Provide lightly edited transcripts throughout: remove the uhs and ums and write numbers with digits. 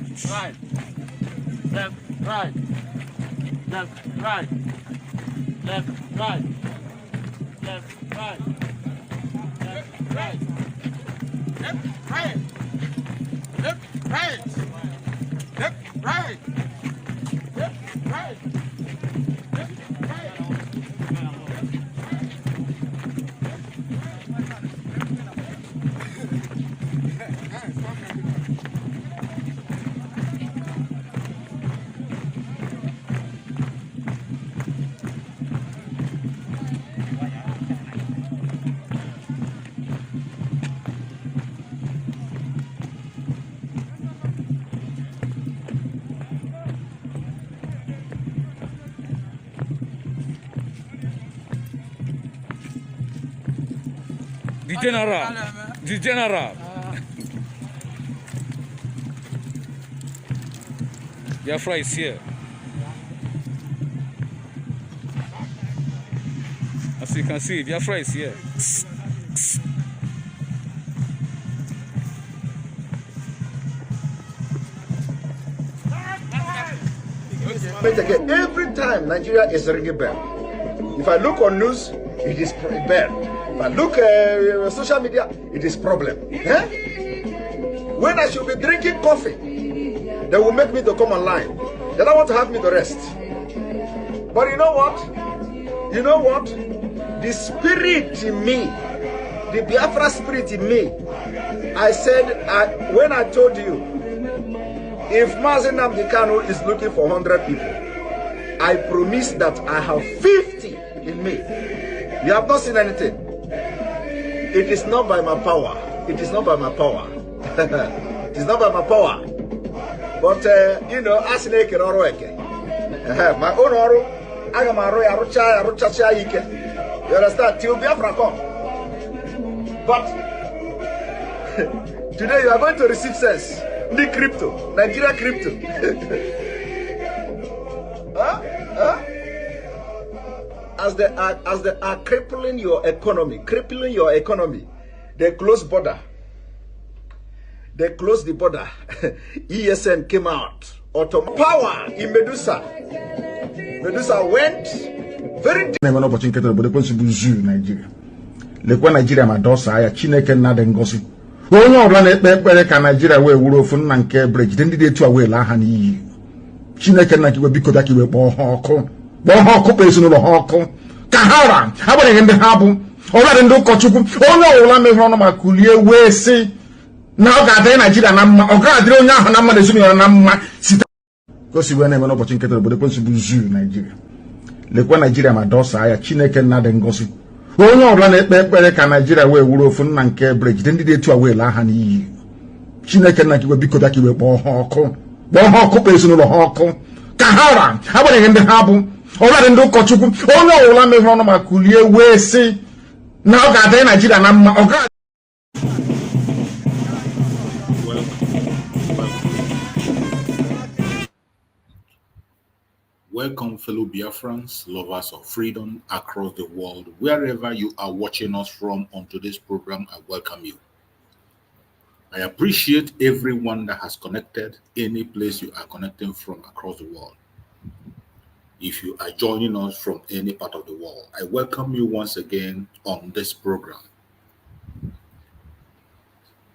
left, right, left, right, left, right, left, right, left, right, left, right, left, right, left, right, left, right, left, right, left, right. The general. Biafra is here. As you can see, Biafra is here. Every time Nigeria is ringing bell. If I look on news, it is bell. If I look social media, it is problem. When I should be drinking coffee, they will make me to come online. They don't want to have me to rest. But you know what? You know what? The spirit in me, the Biafra spirit in me, I said, when I told you, if Mazi Nnamdi Kanu is looking for 100 people, I promise that I have 50 in me. You have not seen anything. It is not by my power. It is not by my power. It is not by my power. But, you know, as an eke, my own oru, I am a rucha ike. You understand? Till Biafra come. But, today you are going to receive sense. The crypto, Nigeria crypto. As they are crippling your economy, they close border. They closed the border. ESN came out. Power in Medusa. Medusa went very deep. Nigeria madosa ya Chineke nnade ngosi. Onye ọbụla na-ekpe ekpere ka Nigeria wee wuru ofu nna nke Brgie ndị dị etu a wee laa ha n'iyi. Chineke nna kiwe biko da kiwe kpọọ ha ọkụ. Kpọọ ha ọkụ kpee ezinụlọ ha ọkụ. Ka ha ra, agbanyeghị ndị ha bụ. Ọbụladị ndị ụkọchukwu, onye ọbụla mehụrụ ọnụ ma kulie wee sị na ọ ga-adịrị Nigeria na mma, ọ ga-adịrị onye ahụ na mma na ezinụlọ na mma site gosi wee na-eme n'ụbọchị nketa obodo ekwensu bụ zoo Nigeria. Lekwa Nigeria madosa ya Chineke nnade ngosi. Onye ọbụla na-ekpe ekpere ka Nigeria wee wuru ofu nna nke Brgie ndị dị etu a wee laa ha n'iyi. Chineke nna kiwe biko da kiwe kpọọ ha ọkụ. Kpọọ ha ọkụ kpee ezinụlọ ha ọkụ. Ka ha ra, agbanyeghị ndị ha bụ. Ọbụladị ndị ụkọchukwu, onye ọbụla mehụrụ ọnụ ma kulie wee sị na ọ ga-adịrị Nigeria na mma, ọ ga Welcome, fellow Biafrans, lovers of freedom across the world. Wherever you are watching us from on today's program, I welcome you. I appreciate everyone that has connected, any place you are connecting from across the world. If you are joining us from any part of the world, I welcome you once again on this program.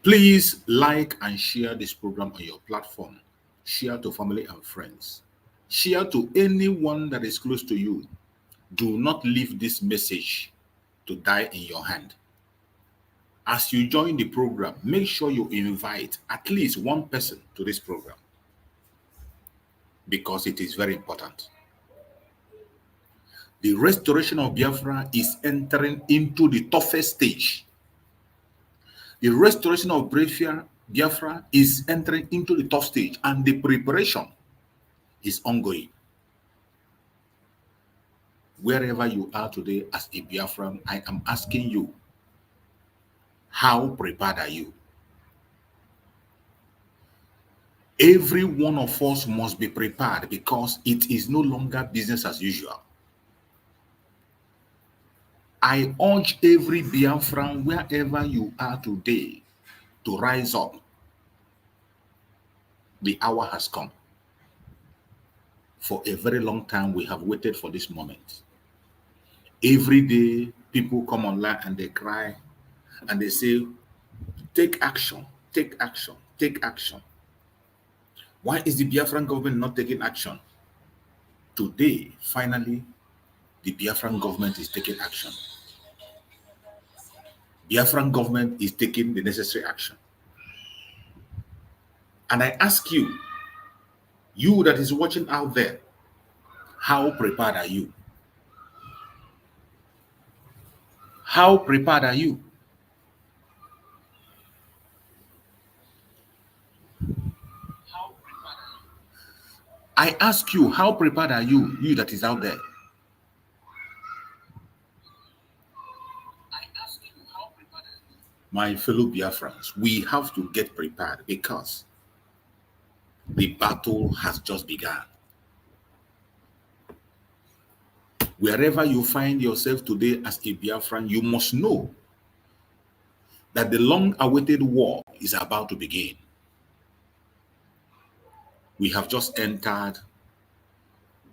Please like and share this program on your platform. Share to family and friends. Share to anyone that is close to you. Do not leave this message to die in your hand. As you join the program, make sure you invite at least one person to this program because it is very important. The restoration of Biafra is entering into the toughest stage. The restoration of Biafra is entering into the tough stage, and the preparation is ongoing. Wherever you are today as a Biafran, I am asking you, how prepared are you? Every one of us must be prepared because it is no longer business as usual. I urge every Biafran, wherever you are today, to rise up. The hour has come. For a very long time, we have waited for this moment. Every day, people come online and they cry and they say, take action, take action, take action. Why is the Biafran government not taking action? Today, finally, the Biafran government is taking action. Biafran government is taking the necessary action. And I ask you, you that is watching out there, how prepared are you? How prepared are you? I ask you, how prepared are you, you that is out there? My fellow Biafrans, we have to get prepared because the battle has just begun. Wherever you find yourself today as a Biafran, you must know that the long-awaited war is about to begin. We have just entered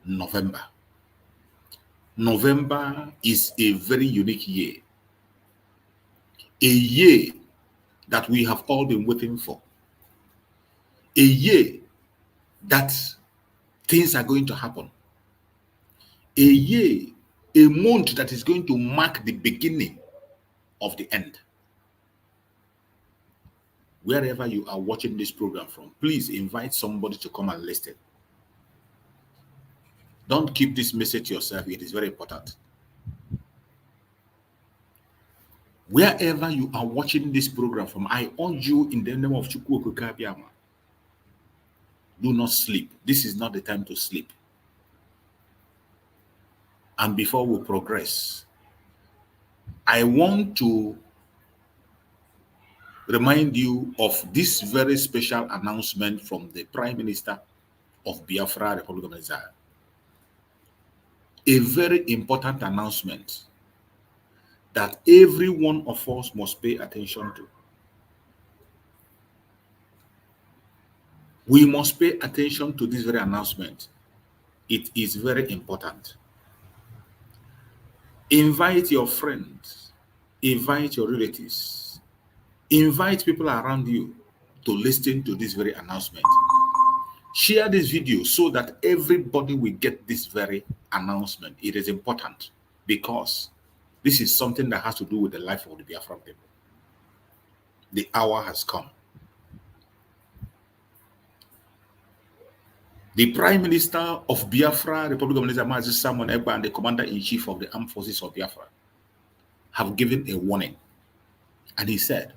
November. November is a very unique year. A year that we have all been waiting for. A year that things are going to happen. A year, a month that is going to mark the beginning of the end. Wherever you are watching this program from, please invite somebody to come and listen. Don't keep this message to yourself. It is very important. Wherever you are watching this program from, I urge you in the name of Chukwu Okike Abiama, do not sleep. This is not the time to sleep. And before we progress, I want to remind you of this very special announcement from the Prime Minister of Biafra, Republic of Israel. A very important announcement that every one of us must pay attention to. We must pay attention to this very announcement. It is very important. Invite your friends, invite your relatives, invite people around you to listen to this very announcement. Share this video so that everybody will get this very announcement. It is important because this is something that has to do with the life of the Biafran people. The hour has come. The Prime Minister of Biafra, Republic of Israel, Samuel Ekpa, and the Commander-in-Chief of the Armed Forces of Biafra have given a warning. And he said,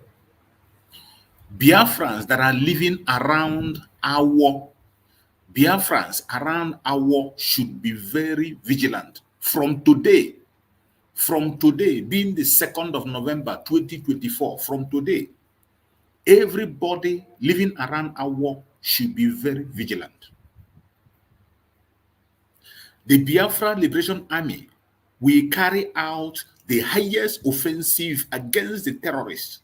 Biafrans that are living around our should be very vigilant. From today, being the 2nd of November, 2024, from today, everybody living around our should be very vigilant. The Biafra Liberation Army will carry out the highest offensive against the terrorists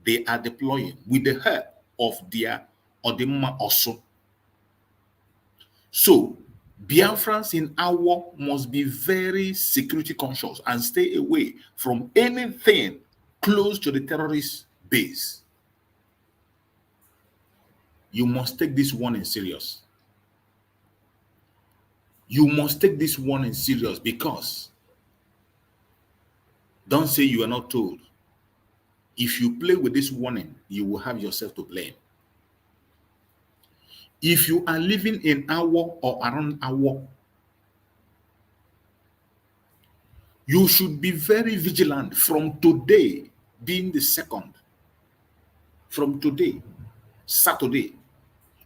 they are deploying with the help of their Odimma also. So, Biafrans in Awo must be very security conscious and stay away from anything close to the terrorist base. You must take this warning serious. You must take this warning serious because don't say you are not told. If you play with this warning, you will have yourself to blame. If you are living in Awo or around Awo, you should be very vigilant from today, being the 2nd. From today, Saturday,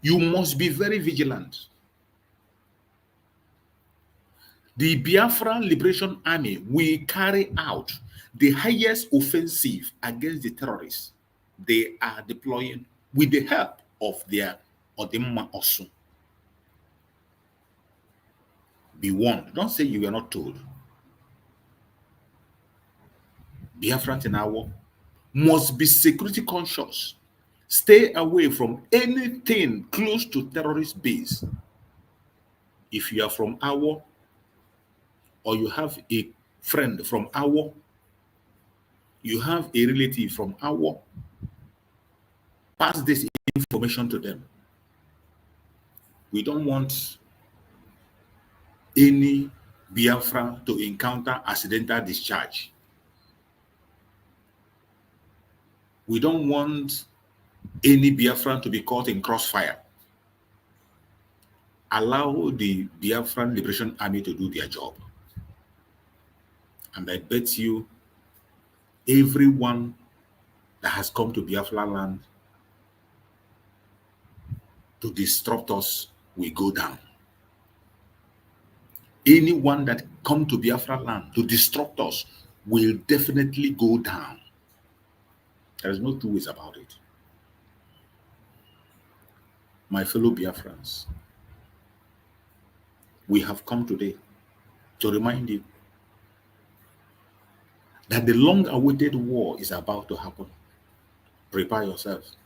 you must be very vigilant. The Biafra Liberation Army will carry out the highest offensive against the terrorists they are deploying with the help of their Odimma Osu. Be warned. Don't say you were not told. Biafrans in Awo must be security conscious Stay away from anything close to terrorist base. If you are from Awo, or you have a friend from Awo, you have a relative from Awo, pass this information to them. We don't want any Biafra to encounter accidental discharge. We don't want any Biafran to be caught in crossfire. Allow the Biafran Liberation Army to do their job. And I bet you everyone that has come to Biafra land to disrupt us will go down. Anyone that come to Biafra land to disrupt us will definitely go down. There is no two ways about it. My fellow Biafrans, we have come today to remind you that the long-awaited war is about to happen. Prepare yourselves.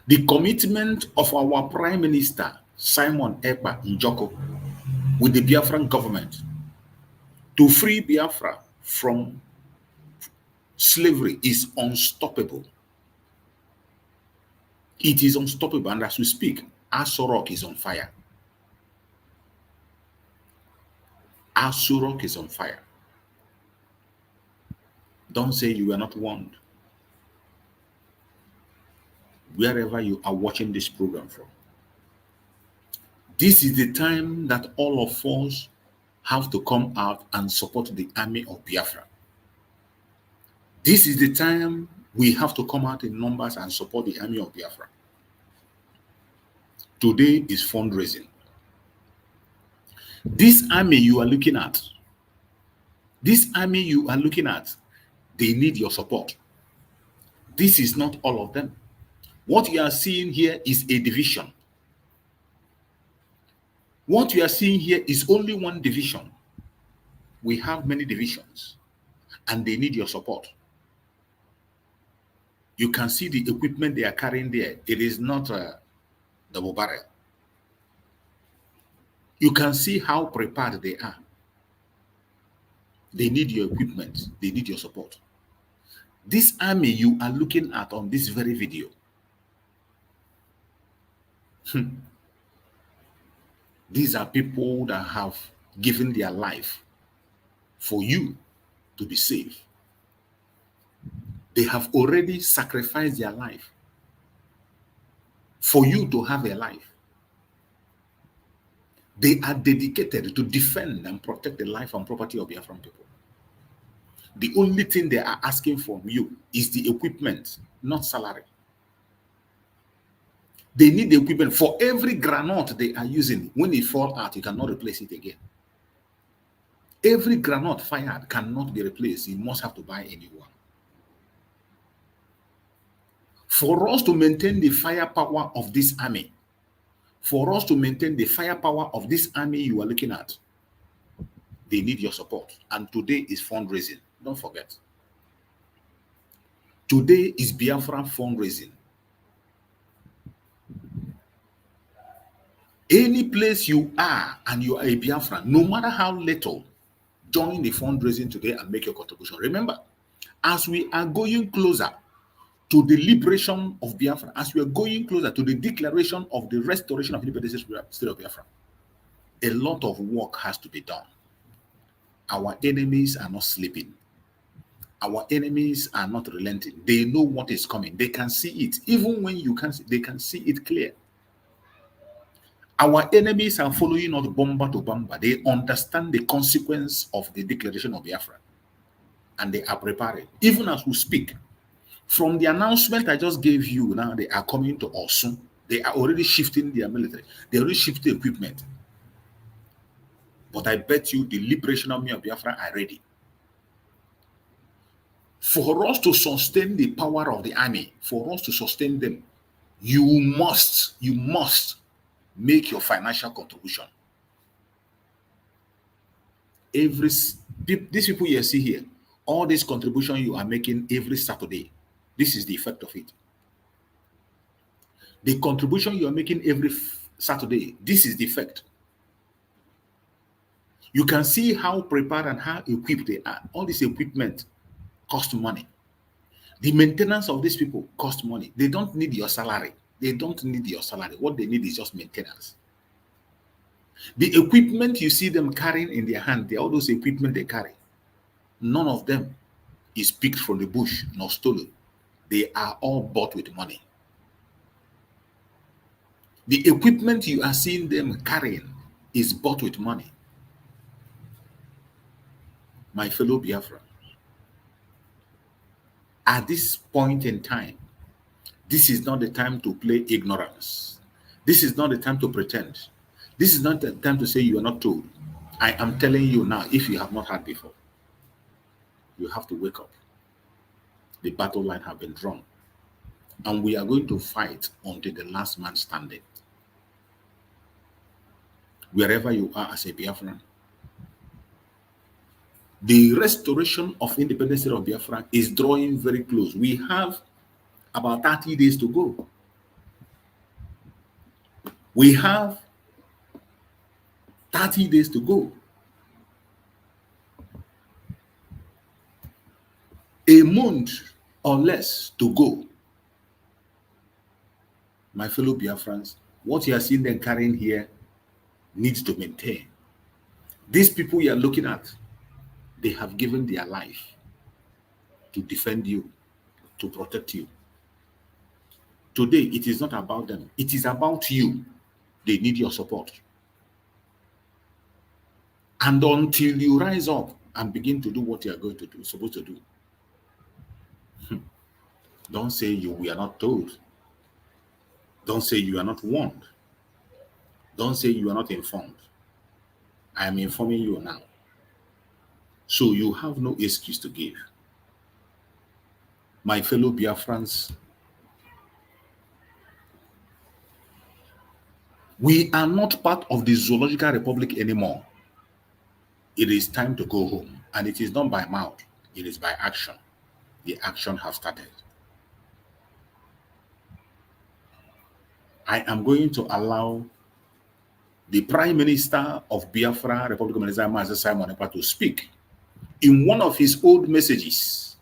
The commitment of our Prime Minister, Simon Ekpa Njoku, with the Biafran government to free Biafra from slavery is unstoppable. It is unstoppable, and as we speak, Asorock is on fire. Asorock is on fire. Don't say you were not warned. Wherever you are watching this program from, this is the time that all of us have to come out and support the army of Biafra. This is the time we have to come out in numbers and support the army of Biafra. Today is fundraising. This army you are looking at, they need your support. This is not all of them. What you are seeing here is a division. What you are seeing here is only one division. We have many divisions, and they need your support. You can see the equipment they are carrying there. It is not a double barrel. You can see how prepared they are. They need your equipment. They need your support. This army you are looking at on this very video, these are people that have given their life for you to be safe. They have already sacrificed their life for you to have a life. They are dedicated to defend and protect the life and property of Biafran people. The only thing they are asking from you is the equipment, not salary. They need the equipment. For every granite they are using, when it falls out, you cannot replace it again. Every granite fired cannot be replaced. You must have to buy a new one. For us to maintain the firepower of this army, you are looking at, they need your support. And today is fundraising. Don't forget. Today is Biafra fundraising. Any place you are and you are a Biafran, no matter how little, join the fundraising today and make your contribution. Remember, as we are going closer to the liberation of Biafra, as we are going closer to the declaration of the restoration of independence state of Biafra, a lot of work has to be done. Our enemies are not sleeping. Our enemies are not relenting. They know what is coming. They can see it. Even when you can't see, they can see it clear. Our enemies are following us bomber to bomber. They understand the consequence of the declaration of Biafra, and they are preparing. Even as we speak, from the announcement I just gave you, now they are coming to Osun. They are already shifting their military. They already shifted equipment. But I bet you the Liberation Army of Biafra are ready. For us to sustain the power of the army, for us to sustain them, you must make your financial contribution. These people you see here All this contribution you are making every Saturday, this is the effect of it. The contribution you are making every Saturday, this is the effect. You can see how prepared and how equipped they are. All this equipment costs money. The maintenance of these people costs money. They don't need your salary. They don't need your salary. What they need is just maintenance. The equipment you see them carrying in their hand, all those equipment they carry, none of them is picked from the bush nor stolen. They are all bought with money. The equipment you are seeing them carrying is bought with money. My fellow Biafra, at this point in time, this is not the time to play ignorance. This is not the time to pretend. This is not the time to say you are not told. I am telling you now, if you have not heard before, you have to wake up. The battle line has been drawn. And we are going to fight until the last man standing. Wherever you are as a Biafran, the restoration of independence of Biafra is drawing very close. We have about 30 days to go. We have 30 days to go. A month or less to go. My fellow Biafrans, what you are seeing them carrying here needs to maintain. These people you are looking at, they have given their life to defend you, to protect you. Today, it is not about them. It is about you. They need your support. And until you rise up and begin to do what you are going to do, supposed to do, don't say we are not told. Don't say you are not warned. Don't say you are not informed. I am informing you now. So you have no excuse to give. My fellow Biafrans, we are not part of the Zoological Republic anymore. It is time to go home. And it is not by mouth. It is by action. The action has started. I am going to allow the Prime Minister of Biafra, Republic of Nigeria, Simon Ekpa, to speak. In one of his old messages,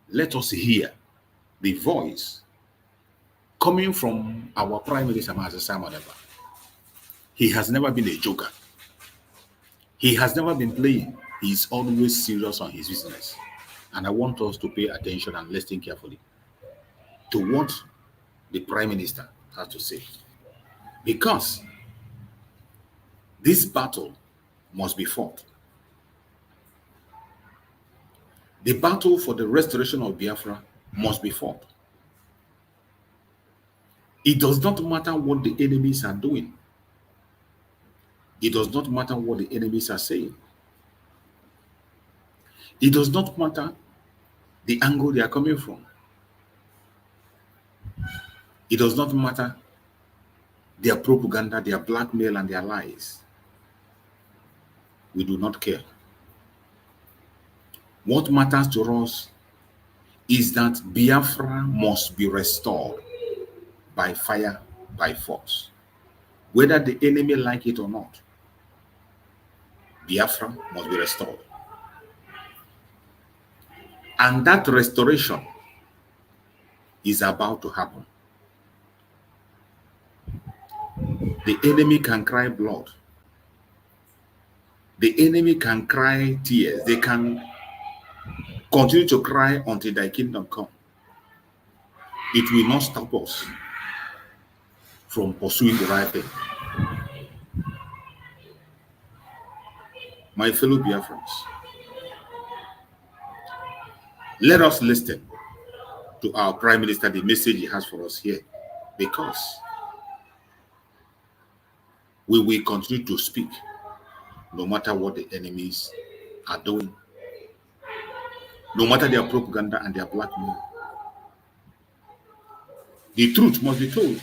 let us hear the voice coming from our Prime Minister, Simon Ekpa. He has never been a joker. He has never been playing. He is always serious on his business. And I want us to pay attention and listen carefully to what the Prime Minister has to say. Because this battle must be fought. The battle for the restoration of Biafra must be fought. It does not matter what the enemies are doing. It does not matter what the enemies are saying. It does not matter the angle they are coming from. It does not matter their propaganda, their blackmail, and their lies. We do not care. What matters to us is that Biafra must be restored by fire, by force. Whether the enemy like it or not, Biafra must be restored. And that restoration is about to happen. The enemy can cry blood. The enemy can cry tears. They can continue to cry until thy kingdom come. It will not stop us from pursuing the right thing. My fellow Biafrans, let us listen to our Prime Minister, the message he has for us here, because we will continue to speak no matter what the enemies are doing, no matter their propaganda and their blackmail. The truth must be told.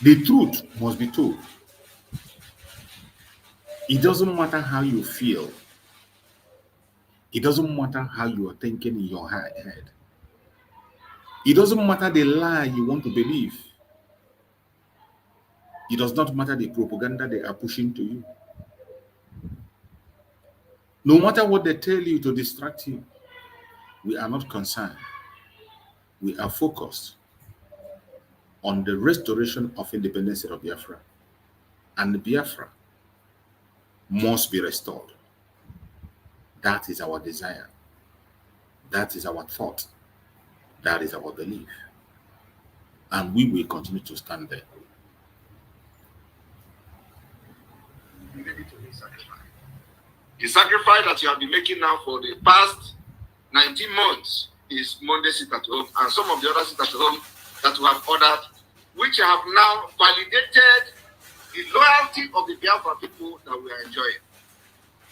The truth must be told. It doesn't matter how you feel. It doesn't matter how you are thinking in your head. It doesn't matter the lie you want to believe. It does not matter the propaganda they are pushing to you. No matter what they tell you to distract you, we are not concerned. We are focused on the restoration of independence of Biafra. And Biafra must be restored. That is our desire. That is our thought. That is our belief. And we will continue to stand there. The sacrifice that you have been making now for the past 19 months is Monday sit at home, and some of the other sit at home that we have ordered, which have now validated the loyalty of the Biafra people that we are enjoying.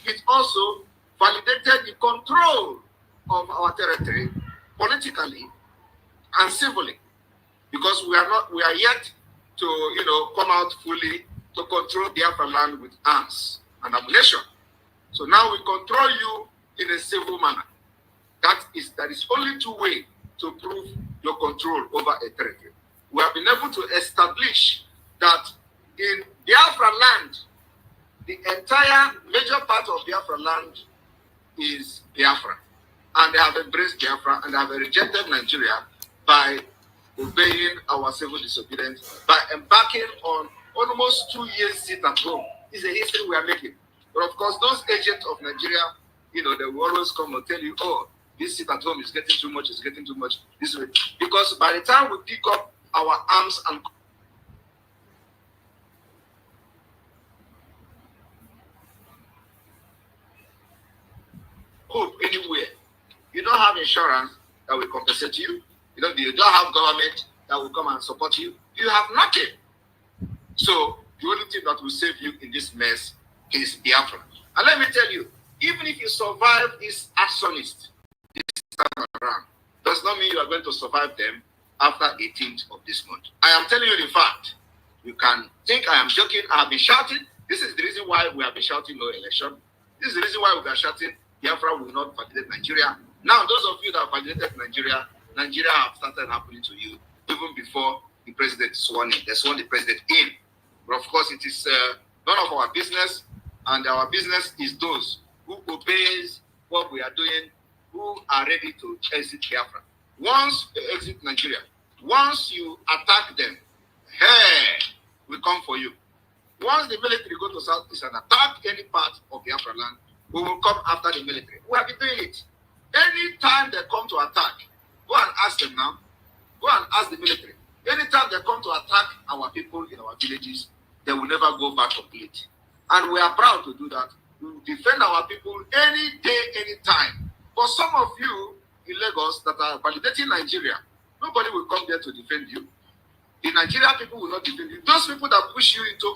It also validated the control of our territory politically and civilly, because we are yet to come out fully to control Biafra land with arms and ammunition. So now we control you in a civil manner. That is only two ways to prove your control over a territory. We have been able to establish that in Biafra land, the entire major part of Biafra land is Biafra. And they have embraced Biafra and they have rejected Nigeria by obeying our civil disobedience, by embarking on almost 2 years sit at home. It's a history we are making. But of course, those agents of Nigeria, they will always come and tell you, oh, this sit at home is getting too much, it's getting too much. This way. Because by the time we pick up our arms and hope anywhere, you don't have insurance that will compensate you. You don't have government that will come and support you. You have nothing. So the only thing that will save you in this mess is Biafra. And let me tell you, even if you survive this arsonist this time around, does not mean you are going to survive them after 18th of this month. I am telling you the fact. You can think I am joking. I have been shouting. This is the reason why we have been shouting no election. This is the reason why we are shouting Biafra will not validate Nigeria. Now, those of you that validated Nigeria have started happening to you even before the president sworn in. They sworn the president in. But of course, it is none of our business, and our business is those who obeys what we are doing, who are ready to exit Biafra. Once they exit Nigeria, once you attack them, hey, we come for you. Once the military go to Southeast and attack any part of Biafra land, we will come after the military. We have been doing it. Anytime they come to attack, go and ask them now. Go and ask the military. Anytime they come to attack our people in our villages, they will never go back complete. And we are proud to do that. We will defend our people any day, any time. For some of you in Lagos that are validating Nigeria, nobody will come there to defend you. The Nigerian people will not defend you. Those people that push you into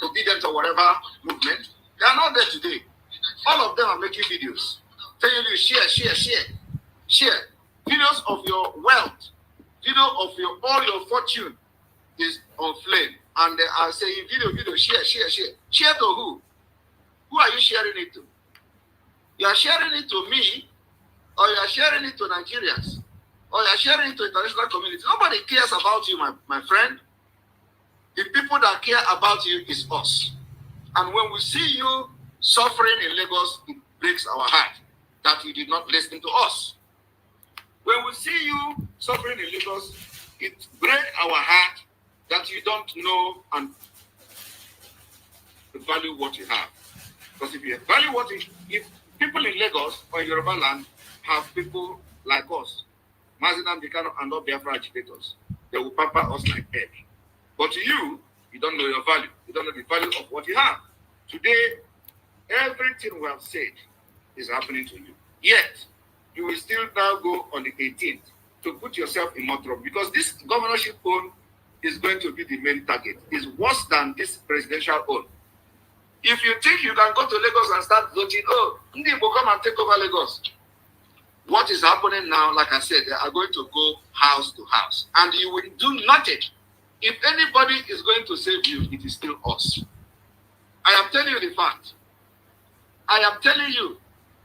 obedience or whatever movement, they are not there today. All of them are making videos, telling you share. Videos of your wealth, video of all your fortune is on flame. And they are saying, video, share. Share to who? Who are you sharing it to? You are sharing it to me, or you are sharing it to Nigerians, or you are sharing it to international community. Nobody cares about you, my friend. The people that care about you is us. And when we see you suffering in Lagos, it breaks our heart that you did not listen to us. When we see you suffering in Lagos, it breaks our heart that you don't know and value what you have. Because if you value if people in Lagos or in Yoruba land have people like us, Mazinam Dikano and all Biafra agitators, they will pamper us like egg. But you don't know your value. You don't know the value of what you have. Today, everything we have said is happening to you. Yet, you will still now go on the 18th to put yourself in more trouble, because this governorship own is going to be the main target. It's worse than this presidential own. If you think you can go to Lagos and start voting, oh, Ndi will come and take over Lagos. What is happening now, like I said, they are going to go house to house, and you will do nothing. If anybody is going to save you, it is still us. I am telling you the fact. I am telling you,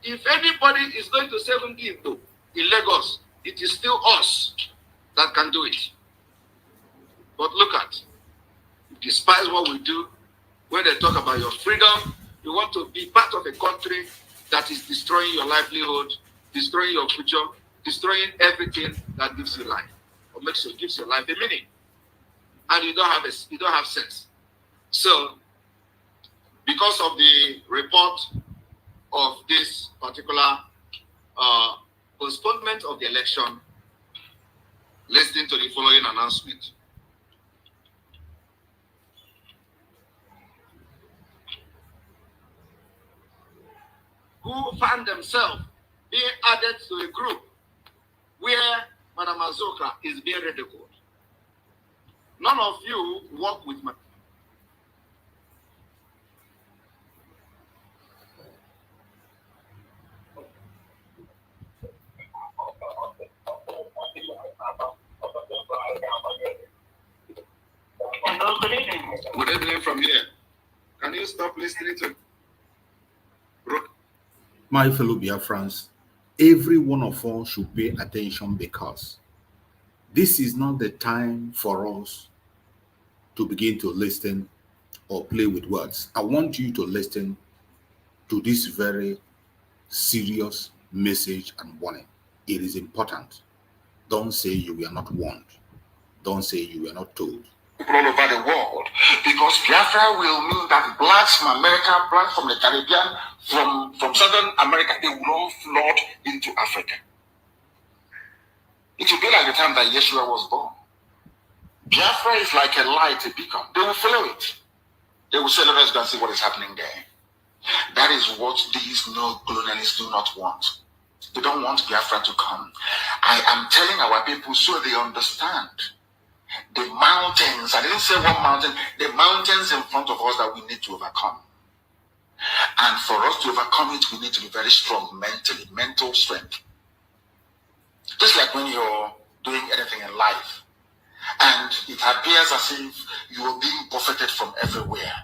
if anybody is going to save Igbo in Lagos, it is still us that can do it. But look at, you despise what we do. When they talk about your freedom, you want to be part of a country that is destroying your livelihood, destroying your future, destroying everything that gives you life or gives your life a meaning. And you don't have sense. So, because of the report of this particular postponement of the election, listen to the following announcement. Who found themselves being added to a group where Madam Asorock is being ridiculed. None of you work with Madam. Good evening from here. Can you stop listening to? My fellow Biafrans, every one of us should pay attention because this is not the time for us to begin to listen or play with words. I want you to listen to this very serious message and warning. It is important. Don't say you were not warned. Don't say you were not told. All over the world, because Biafra will mean that blacks from America, blacks from the Caribbean, from Southern America, they will all flood into Africa. It will be like the time that Yeshua was born. Biafra is like a light, a beacon. They will follow it. They will say, let us go and see what is happening there. That is what these no-colonialists do not want. They don't want Biafra to come. I am telling our people so they understand. The mountains, I didn't say one mountain, the mountains in front of us that we need to overcome. And for us to overcome it, we need to be very strong mentally, mental strength. Just like when you're doing anything in life, and it appears as if you are being buffeted from everywhere.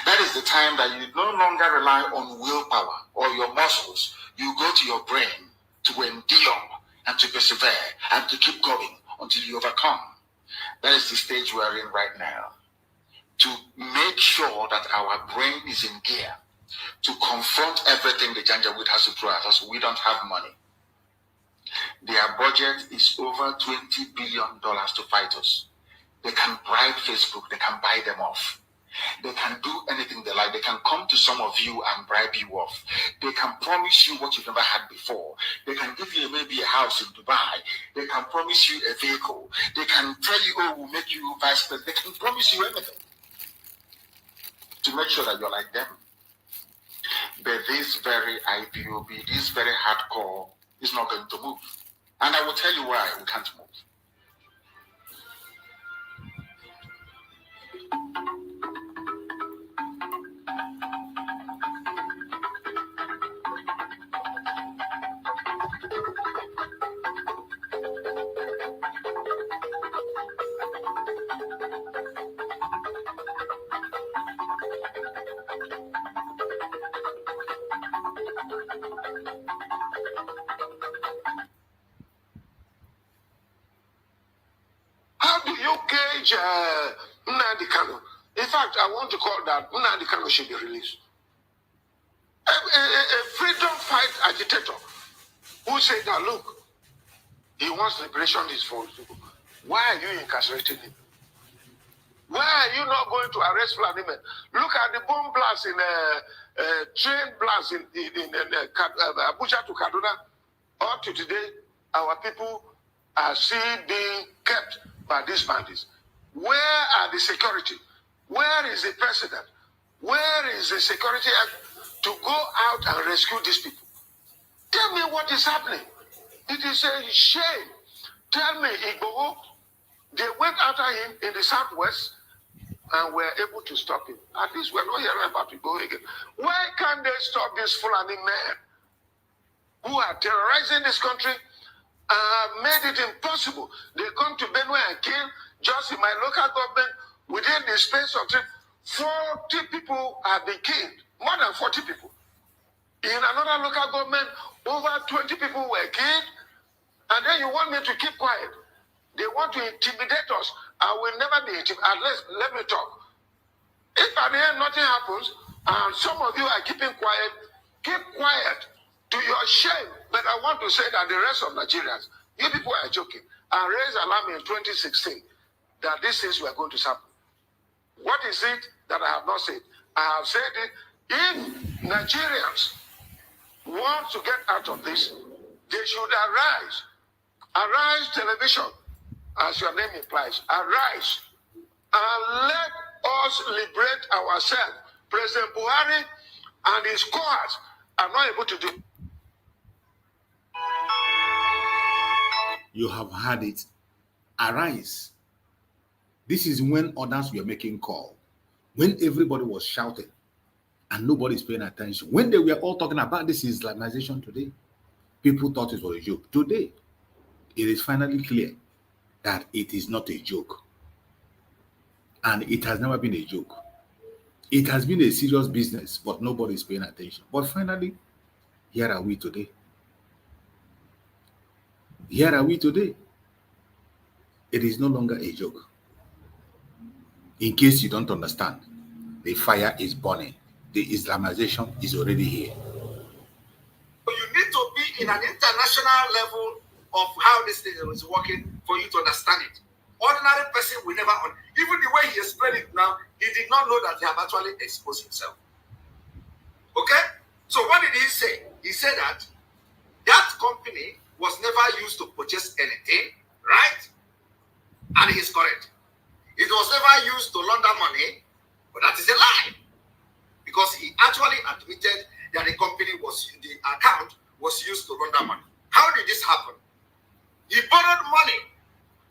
That is the time that you no longer rely on willpower or your muscles. You go to your brain to endure and to persevere and to keep going until you overcome. That is the stage we are in right now. To make sure that our brain is in gear, to confront everything the Janjaweed has to throw at us. We don't have money. Their budget is over $20 billion to fight us. They can bribe Facebook, they can buy them off. They can do anything they like. They can come to some of you and bribe you off. They can promise you what you've never had before. They can give you maybe a house in Dubai. They can promise you a vehicle. They can tell you, oh, we'll make you vice president. They can promise you anything to make sure that you're like them. But this very IPOB, this very hardcore is not going to move. And I will tell you why we can't move. How do you gauge Nnamdi Kanu? In fact, I want to call that Nnamdi Kanu should be released. A freedom fight agitator who said that, look, he wants liberation of his foes. Why are you incarcerating him? Why are you not going to arrest Fulani men? Look at the bomb blast in train blast in Abuja to Kaduna. Up to today, our people are still being kept by these bandits. Where are the security? Where is the president? Where is the security to go out and rescue these people? Tell me what is happening. It is a shame. Tell me, Igbo, they went after him in the southwest and were able to stop him. At least we're not hearing about Igbo again. Why can't they stop these Fulani men who are terrorizing this country? Made it impossible. They come to Benue and kill just in my local government within the space of time. 40 people have been killed, more than 40 people. In another local government, over 20 people were killed, and then you want me to keep quiet. They want to intimidate us. I will never be intimidated. Unless, let me talk. If at the end nothing happens, and some of you are keeping quiet, keep quiet to your shame. But I want to say that the rest of Nigerians, you people are joking. I raised alarm in 2016 that these things were going to happen. What is it that I have not said? I have said it. If Nigerians want to get out of this, they should arise. Arise television, as your name implies. Arise and let us liberate ourselves. President Buhari and his cohorts are not able to do. You have had it. Arise. This is when others were making call. When everybody was shouting and nobody is paying attention. When they were all talking about this Islamization today, people thought it was a joke. Today, it is finally clear that it is not a joke. And it has never been a joke. It has been a serious business, but nobody is paying attention. But finally, here are we today. Here are we today. It is no longer a joke. In case you don't understand, the fire is burning. The Islamization is already here. You need to be in an international level of how this thing is working for you to understand it. Ordinary person will never, even the way he explained it now, he did not know that he had actually exposed himself. Okay? So what did he say? He said that that company was never used to purchase anything, right? And he's correct. It was never used to launder money, but that is a lie. Because he actually admitted that the account was used to launder money. How did this happen? He borrowed money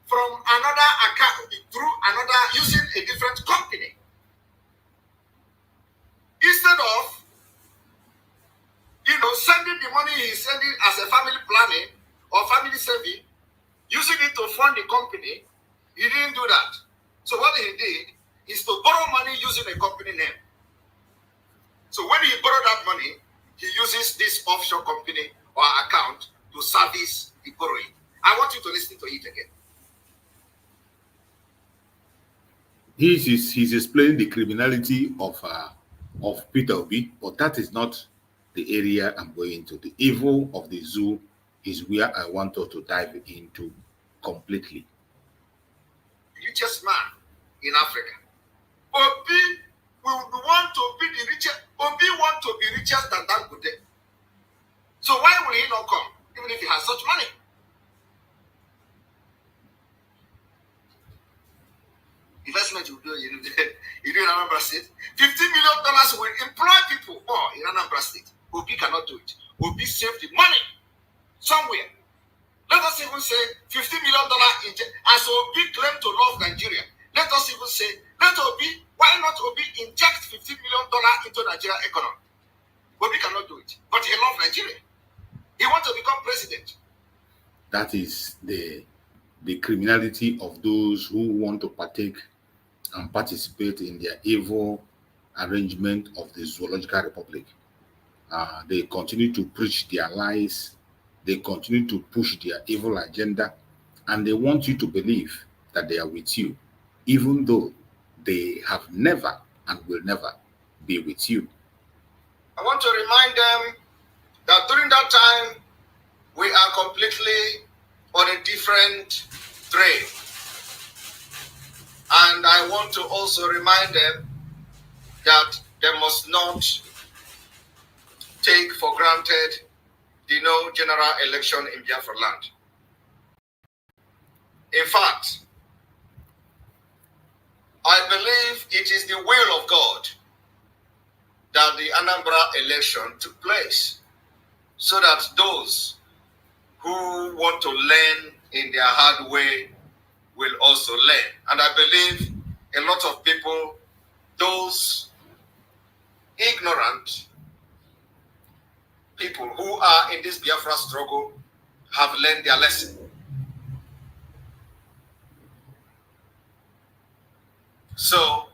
from another account through another, using a different company. Instead of, sending the money he's sending as a family planning or family saving, using it to fund the company, he didn't do that. So what he did is to borrow money using a company name. So when he borrowed that money, he uses this offshore company or account to service the borrowing. I want you to listen to it again. He's explaining the criminality of Peter Obi, but that is not the area I'm going to. The evil of the zoo is where I want us to dive into completely. Richest man in Africa. Obi will want to be the richest. Obi want to be richer than that good day. So why will he not come, even if he has such money? Investment you do in Anambra State. $50 million will employ people more in Anambra State. Obi cannot do it. Obi saved the money somewhere. Let us even say $50 million as Obi claimed to love Nigeria. Let us even say, why not Obi inject $50 million into Nigeria economy? Obi cannot do it. But he loves Nigeria. He wants to become president. That is the criminality of those who want to partake and participate in their evil arrangement of the Zoological Republic. They continue to preach their lies. They continue to push their evil agenda, and they want you to believe that they are with you, even though they have never and will never be with you. I want to remind them that during that time, we are completely on a different train. And I want to also remind them that they must not take for granted the no general election in Biafra land. In fact, I believe it is the will of God that the Anambra election took place so that those who want to learn in their hard way will also learn. And I believe a lot of people, those ignorant people who are in this Biafra struggle, have learned their lesson. So,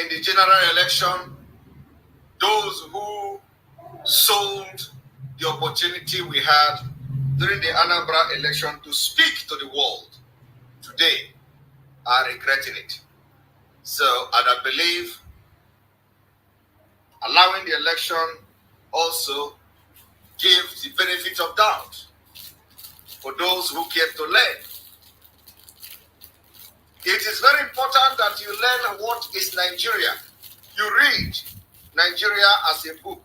in the general election, those who sold the opportunity we had during the Anambra election to speak to the world today are regretting it. So, and I believe allowing the election also gives the benefit of doubt for those who care to learn. It is very important that you learn what is Nigeria. You read Nigeria as a book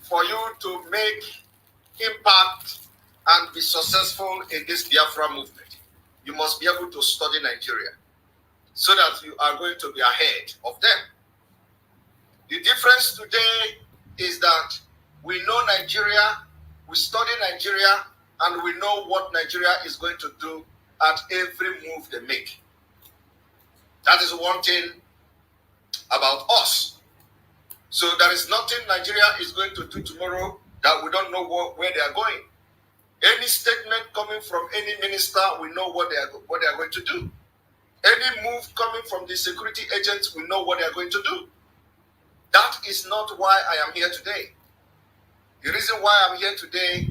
for you to make impact and be successful in this Biafra movement. You must be able to study Nigeria so that you are going to be ahead of them. The difference today is that we know Nigeria, we study Nigeria, and we know what Nigeria is going to do at every move they make. That is one thing about us. So there is nothing Nigeria is going to do tomorrow that we don't know where they are going. Any statement coming from any minister, we know what they are going to do. Any move coming from the security agents, we know what they are going to do. That is not why I am here today. The reason why I'm here today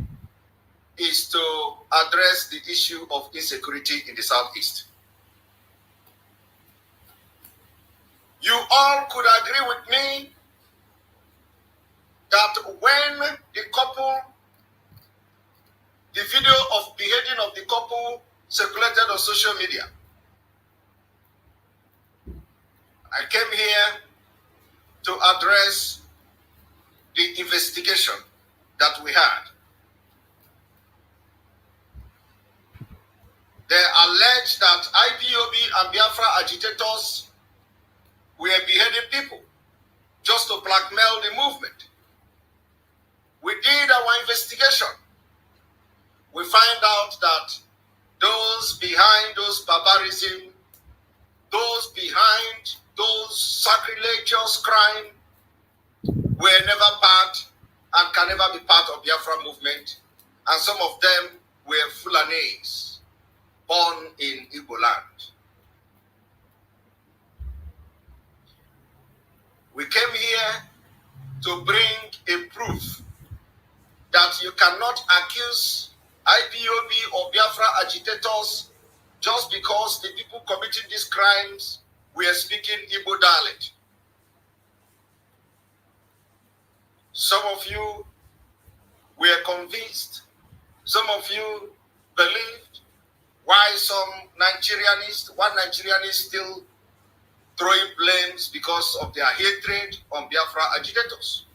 is to address the issue of insecurity in the Southeast. You all could agree with me that when the video of beheading of the couple circulated on social media, I came here to address the investigation that we had. They allege that IPOB and Biafra agitators were beheading people just to blackmail the movement. We did our investigation. We find out that those behind those barbarism, those behind those sacrilegious crime were never part and can never be part of Biafra movement. And some of them were Fulanis born in Igbo land. We came here to bring a proof that you cannot accuse IPOB or Biafra agitators just because the people committing these crimes were speaking Igbo dialect. Some of you were convinced, some of you believed. Why one Nigerian is still throwing blames because of their hatred on Biafra agitators.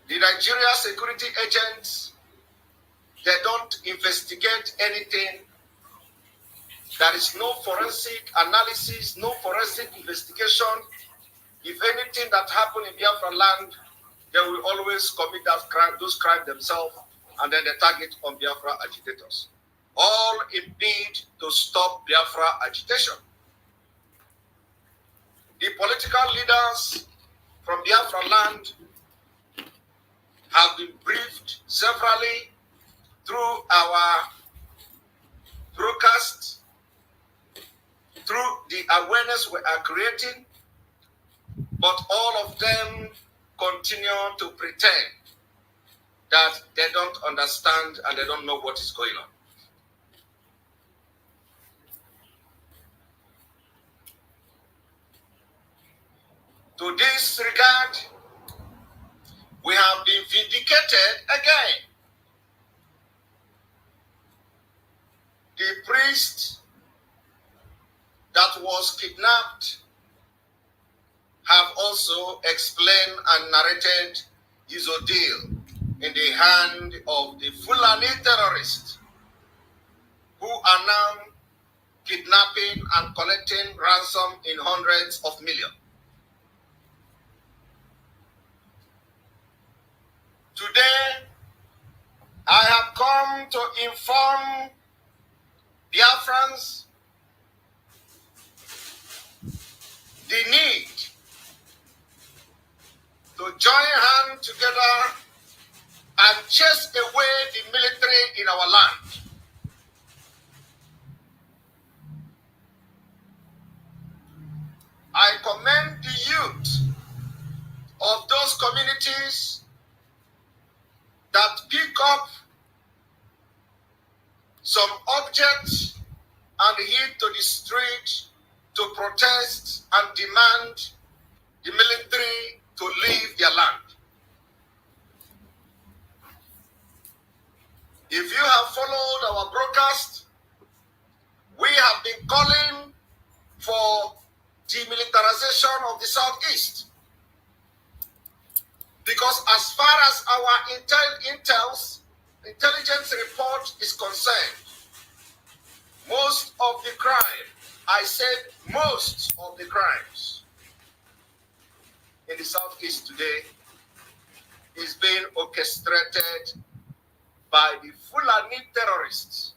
The Nigeria security agents, they don't investigate anything. There is no forensic analysis, no forensic investigation. If anything that happened in Biafra land, they will always commit those crimes themselves, and then they target on Biafra agitators. All in bid to stop Biafra agitation. The political leaders from Biafra land have been briefed severally through our broadcast, through the awareness we are creating, but all of them continue to pretend that they don't understand and they don't know what is going on. To this regard, we have been vindicated again. The priest that was kidnapped have also explained and narrated his ordeal in the hand of the Fulani terrorists who are now kidnapping and collecting ransom in hundreds of millions. Today, I have come to inform Biafrans the need to join hands together and chase away the military in our land. communities that pick up some objects and head to the street to protest and demand the military to leave their land. If you have followed our broadcast, we have been calling for demilitarization of the Southeast. Because as far as our intelligence report is concerned, most of the crime, I said most of the crimes in the Southeast today is being orchestrated by the Fulani terrorists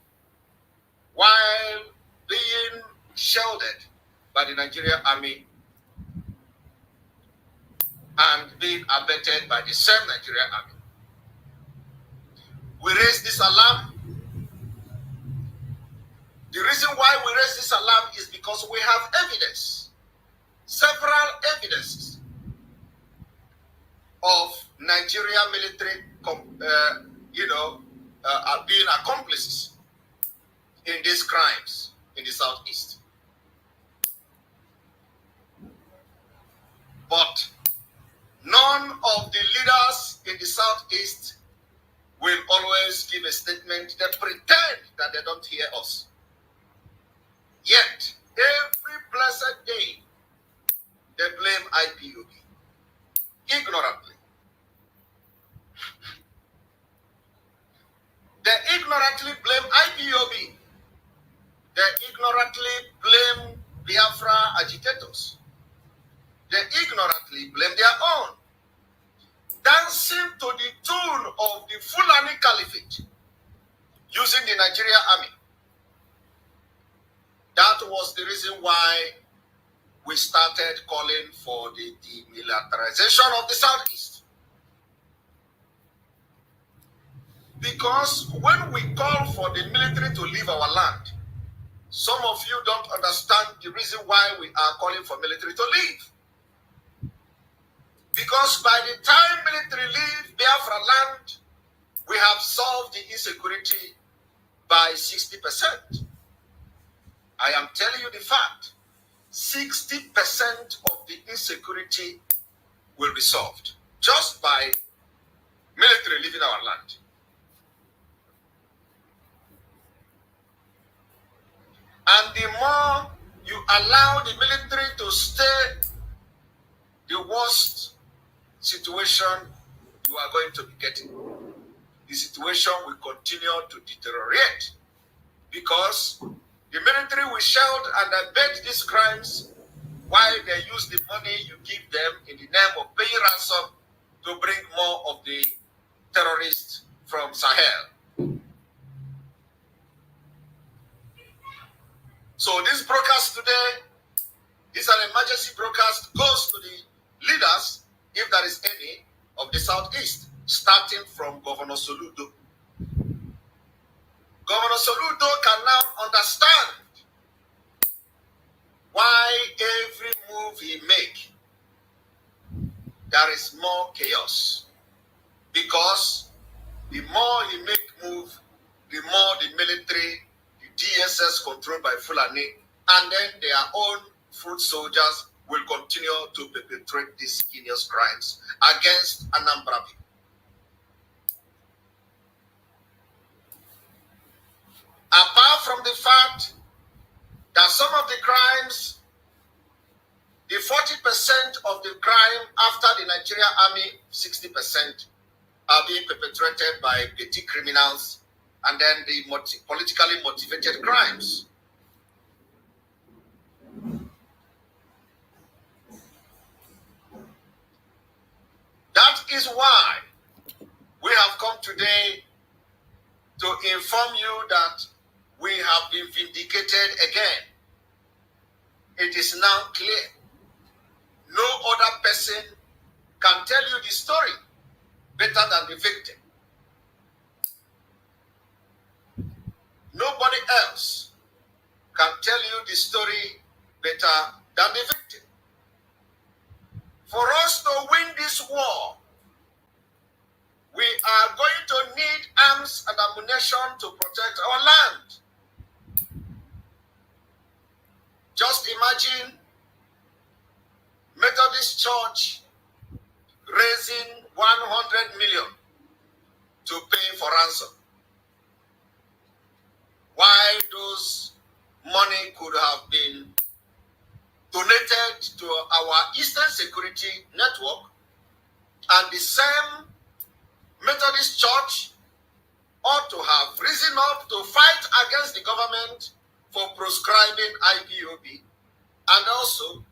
while being shielded by the Nigerian army and being abetted by the same Nigerian army. We raise this alarm. The reason why we raise this alarm is because we have evidence, several evidences of Nigerian military being accomplices in these crimes in the Southeast. But none of the leaders in the Southeast will always give a statement. They pretend that they don't hear us. Yet, every blessed day, they blame IPOB ignorantly. They ignorantly blame IPOB. They ignorantly blame Biafra agitators. They ignorantly blame their own. Dancing to the tune of the Fulani Caliphate using the Nigerian army. That was the reason why we started calling for the demilitarization of the Southeast. Because when we call for the military to leave our land, some of you don't understand the reason why we are calling for military to leave. Because by the time military leave Biafra land, we have solved the insecurity by 60%. I am telling you the fact. 60% of the insecurity will be solved just by military leaving our land. And the more you allow the military to stay, the worst situation you are going to be getting. The situation will continue to deteriorate because the military will shout and abet these crimes while they use the money you give them in the name of paying ransom to bring more of the terrorists from Sahel. So this broadcast today is an emergency broadcast, goes to the leaders, if there is any, of the Southeast, starting from Governor Soludo. Governor Soludo can now understand why every move he makes, there is more chaos. Because the more he make move, the more the military, the DSS controlled by Fulani, and then their own foot soldiers will continue to perpetrate these heinous crimes against Anambra people. Apart from the fact that some of the crimes, the 40% of the crime after the Nigerian army, 60% are being perpetrated by petty criminals and then the politically motivated crimes. That is why we have come today to inform you that we have been vindicated again. It is now clear. No other person can tell you the story better than the victim. Nobody else can tell you the story better than the victim. For us to win this war, we are going to need arms and ammunition to protect our land. Just imagine Methodist Church raising 100 million to pay for ransom. Why those money could have been donated to our Eastern Security Network, and the same Methodist Church ought to have risen up to fight against the government for proscribing IPOB, and also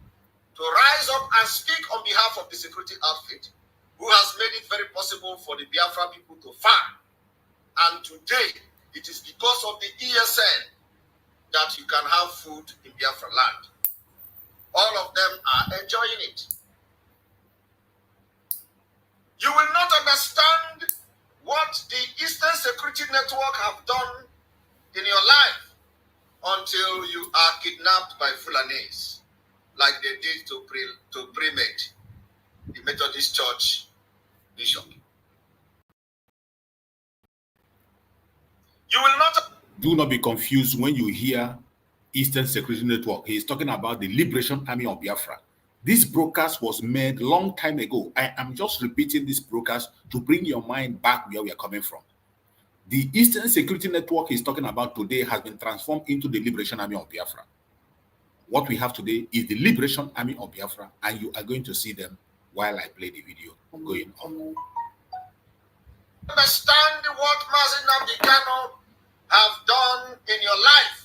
to rise up and speak on behalf of the security outfit, who has made it very possible for the Biafra people to farm. And today, it is because of the ESN that you can have food in Biafra land. All of them are enjoying it. You will not understand what the Eastern Security Network have done in your life until you are kidnapped by Fulanis, like they did to Pre-Med, the Methodist Church bishop. You will not... Do not be confused when you hear Eastern Security Network. He is talking about the Liberation Army of Biafra. This broadcast was made long time ago. I am just repeating this broadcast to bring your mind back where we are coming from. The Eastern Security Network he's talking about today has been transformed into the Liberation Army of Biafra. What we have today is the Liberation Army of Biafra, and you are going to see them while I play the video going on. Understand what Mazi Nnamdi Kanu have done in your life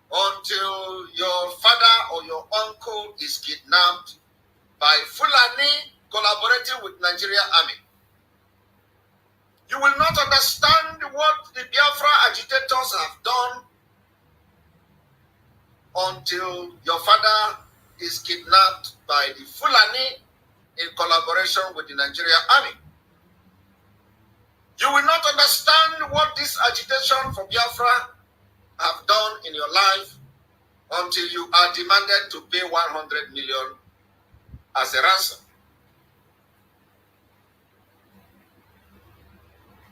until your father or your uncle is kidnapped by Fulani collaborating with Nigeria Army. You will not understand what the Biafra agitators have done until your father is kidnapped by the Fulani in collaboration with the Nigeria Army. You will not understand what this agitation for Biafra have done in your life until you are demanded to pay 100 million as a ransom.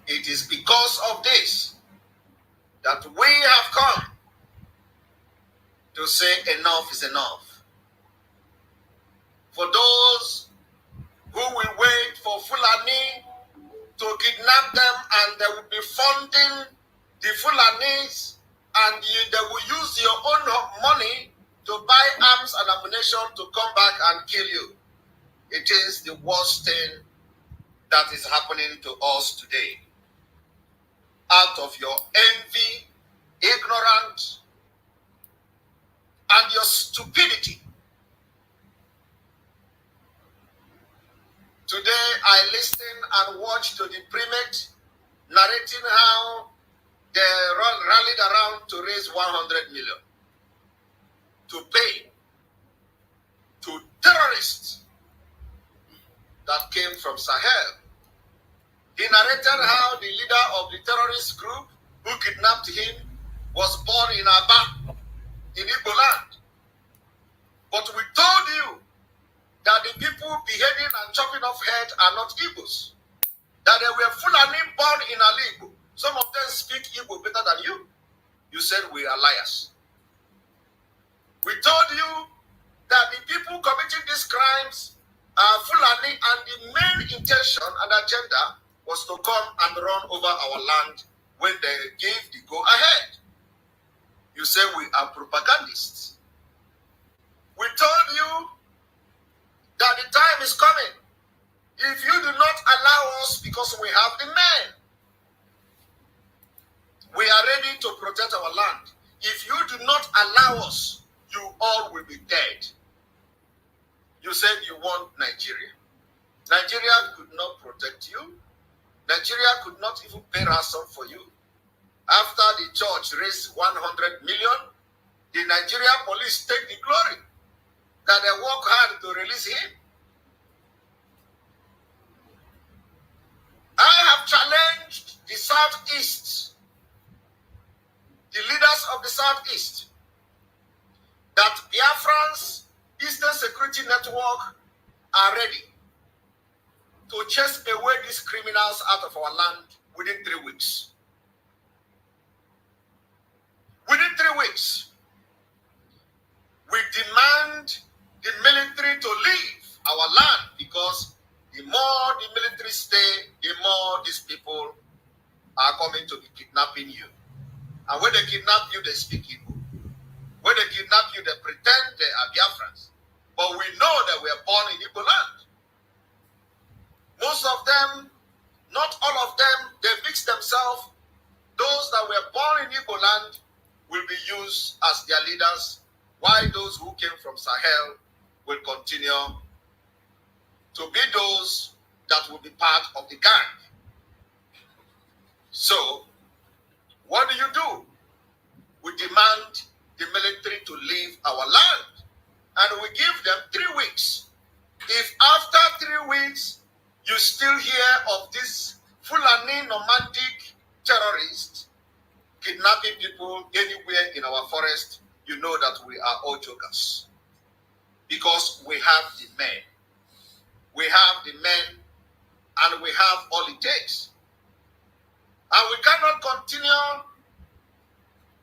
It is because of this that we have come to say enough is enough. For those who will wait for Fulani to kidnap them, and they will be funding the Fulanis, and they will use your own money to buy arms and ammunition to come back and kill you. It is the worst thing that is happening to us today. Out of your envy, ignorance, and your stupidity. Today, I listened and watched to the Pre-Med narrating how they rallied around to raise 100 million to pay to terrorists that came from Sahel. He narrated how the leader of the terrorist group who kidnapped him was born in Aba, in Igbo land. But we told you that the people beheading and chopping off heads are not Igbos. That they were Fulani born in Ali Igbo. Some of them speak Igbo better than you. You said we are liars. We told you that the people committing these crimes are Fulani, and the main intention and agenda was to come and run over our land when they gave the go-ahead. You say we are propagandists. We told you that the time is coming. If you do not allow us, because we have the men, we are ready to protect our land. If you do not allow us, you all will be dead. You said you want Nigeria. Nigeria could not protect you. Nigeria could not even pay ransom for you. After the church raised 100 million, the Nigerian police take the glory that they work hard to release him. I have challenged the Southeast, the leaders of the Southeast, that Biafrans, Eastern Security Network, are ready to chase away these criminals out of our land within 3 weeks. Within 3 weeks, we demand the military to leave our land, because the more the military stay, the more these people are coming to be kidnapping you. And when they kidnap you, they speak Igbo. When they kidnap you, they pretend they are Biafrans. But we know that we are born in Igbo land. Most of them, not all of them, they mix themselves. Those that were born in Igbo land will be used as their leaders, while those who came from Sahel will continue to be those that will be part of the gang. So, what do? We demand the military to leave our land, and we give them 3 weeks. If after 3 weeks you still hear of this Fulani nomadic terrorists kidnapping people anywhere in our forest, you know that we are all jokers. Because we have the men. We have the men, and we have all it takes. And we cannot continue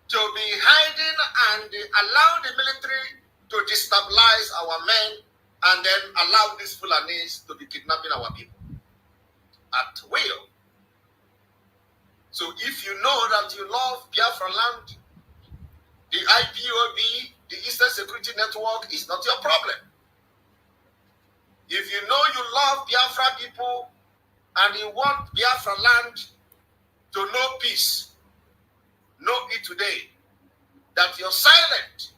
to be hiding and allow the military to destabilize our men, and then allow these Fulanis to be kidnapping our people at will. So if you know that you love Biafra land, the IPOB, the Eastern Security Network, is not your problem. If you know you love Biafra people and you want Biafra land to know peace, know it today that you're silent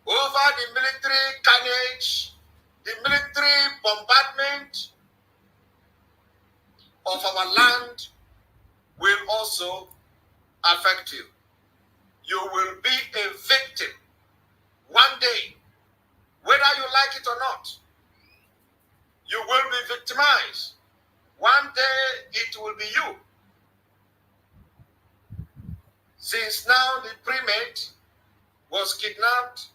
over the military carnage, the military bombardment of our land will also affect you. You will be a victim one day, whether you like it or not. You will be victimized. One day it will be you. Since now the primate was kidnapped,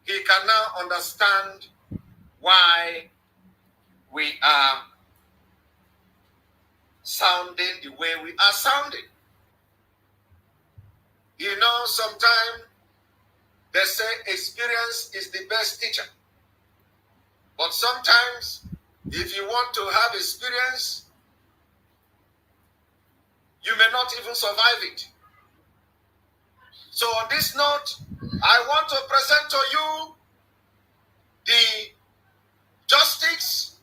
he can now understand why we are sounding the way we are sounding. You know, sometimes they say experience is the best teacher. But sometimes, if you want to have experience, you may not even survive it. So on this note, I want to present to you the justice,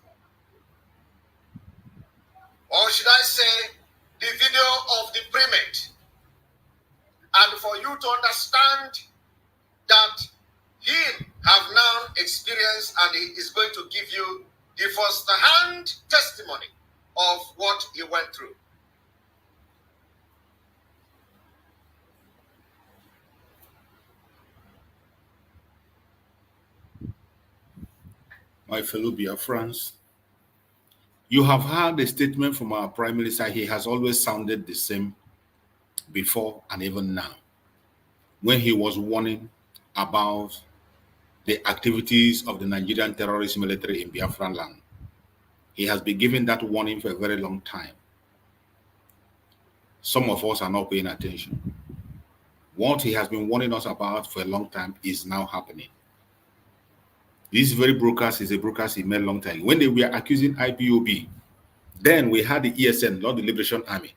or should I say, the video of the primate. And for you to understand that he have now experienced, and he is going to give you the first-hand testimony of what he went through. My fellow Biafrans, you have heard a statement from our Prime Minister. He has always sounded the same before and even now, when he was warning about the activities of the Nigerian terrorist military in Biafran land. He has been giving that warning for a very long time. Some of us are not paying attention. What he has been warning us about for a long time is now happening. This very broadcast is a broadcast he made a long time. When they were accusing IPOB, then we had the ESN, not the Liberation Army.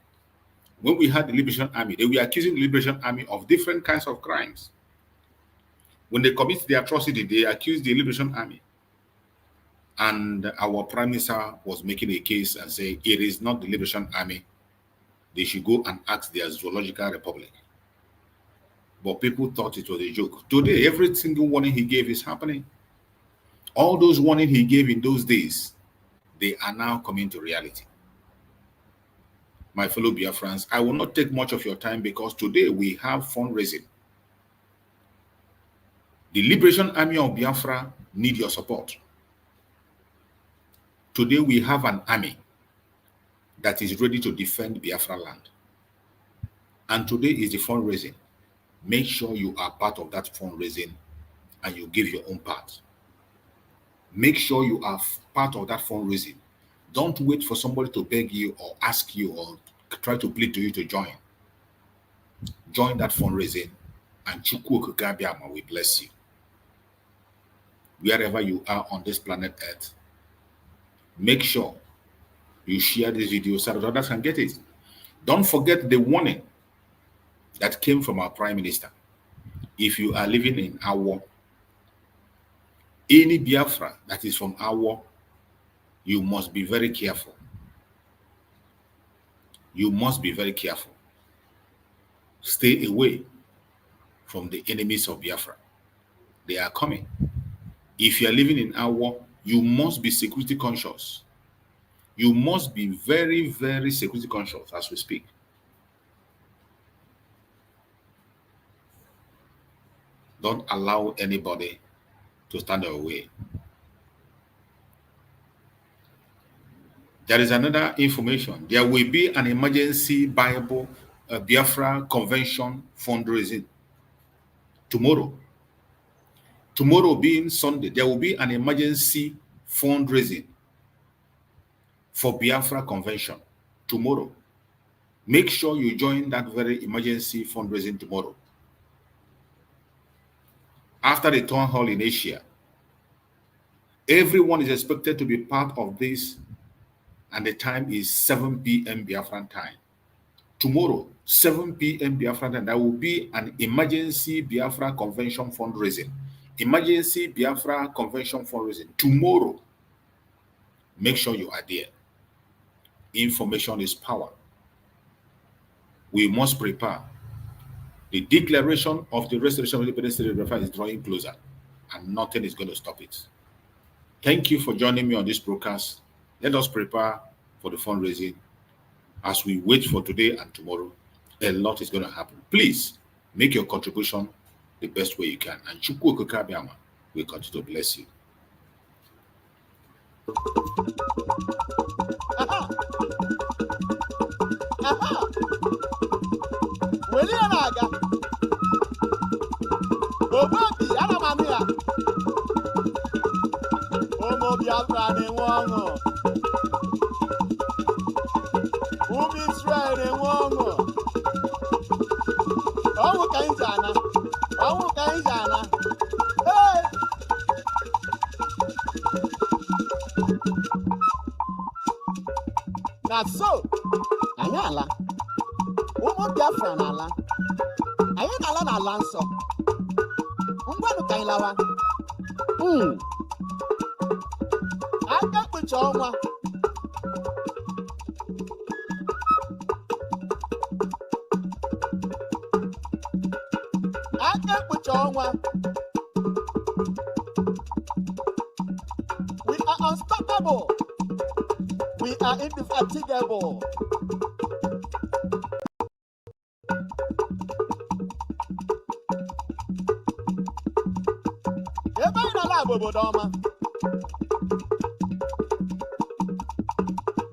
When we had the Liberation Army, they were accusing the Liberation Army of different kinds of crimes. When they commit the atrocity, they accused the Liberation Army. And our Prime Minister was making a case and saying, it is not the Liberation Army. They should go and ask their Zoological Republic. But people thought it was a joke. Today, every single warning he gave is happening. All those warnings he gave in those days, they are now coming to reality. My fellow Biafrans, I will not take much of your time because today we have fundraising. The Liberation Army of Biafra need your support. Today we have an army that is ready to defend Biafra land. And today is the fundraising. Make sure you are part of that fundraising and you give your own part. Make sure you are part of that fundraising. Don't wait for somebody to beg you or ask you or try to plead to you to join. Join that fundraising, and Chukwu Okike Abiama will bless you. Wherever you are on this planet Earth, make sure you share this video so that others can get it. Don't forget the warning that came from our Prime Minister. If you are living in Awo, any Biafra that is from Awo, you must be very careful. You must be very careful. Stay away from the enemies of Biafra. They are coming. If you are living in Awo, you must be security conscious. You must be very, very security conscious as we speak. Don't allow anybody to stand your way. There is another information. There will be an emergency Bible Biafra convention fundraising tomorrow. Tomorrow being Sunday, there will be an emergency fundraising for Biafra convention tomorrow. Make sure you join that very emergency fundraising tomorrow. After the town hall in Asia, everyone is expected to be part of this, and the time is 7 p.m. Biafran time. Tomorrow, 7 p.m. Biafran time, there will be an emergency Biafra convention fundraising. Emergency Biafra convention fundraising tomorrow. Make sure you are there. Information is power. We must prepare. The declaration of the restoration of independence state of Biafra is drawing closer, and nothing is going to stop it. Thank you for joining me on this broadcast. Let us prepare for the fundraising. As we wait for today and tomorrow, a lot is going to happen. Please make your contribution the best way you can, and Chukwu Okike Abiama will continue to bless you. So, Ayala, Biafra nala, Ayala na lanso. Ungwanu kailawa. Aka kuchoma. Aka kuchoma. We are unstoppable. We are indefatigable.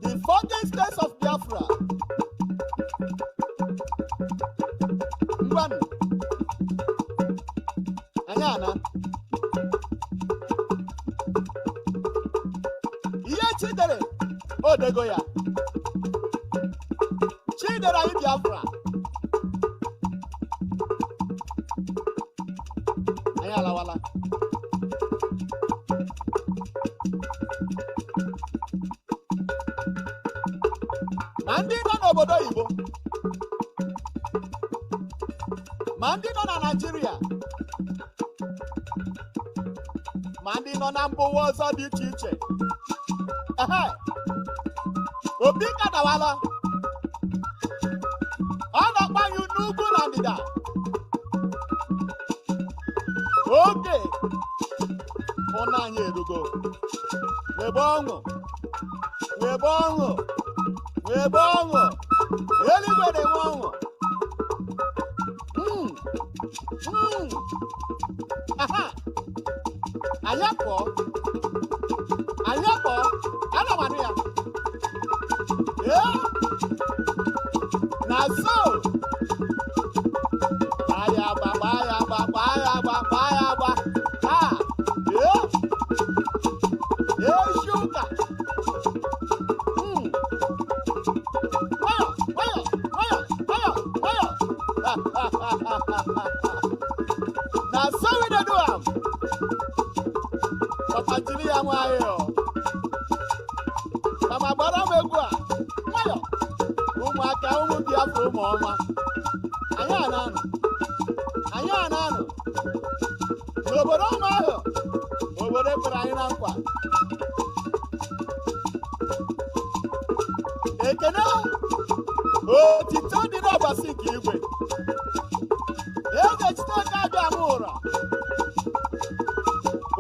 The 14 states of Biafra. One. Ayana. Chidere. Oh, Degoya. Chidera in Biafra. Ayala wala. Mandino n'obodo Igbo. Mandino na Nigeria. Mandino na mba ụwa ọzọ dị iche iche. Obi kadawala. Ọ na-akpanyụ n'ugwu na ndịda. Oge ụnụ anyị erugo. Webe ọṅụ. Webe ọṅụ. Webe ọṅụ. Eluigwe na-enwe ọṅụ. Anyị apụọ. Anyị apụọ. Ana m anụ ya. Na so. Bayagba, bayagba, bayagba, bayagba. Now, so we don't do am. Papa Jimmy, I'm here. Mama Bada Megua. Mayo. Umaka umu Biafra mama. Anya nanu. Obodo mayo. Obodo kwara anyị na nkwa. Ekene. Otito dị n'ọbasi nke igwe. Ego chite ka abịa m ụra.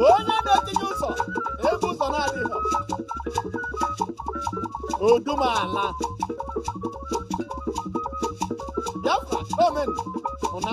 Onye na-etinye ụzọ, ebe ụzọ na-adịghị. Odumala. Biafra, amen. Una.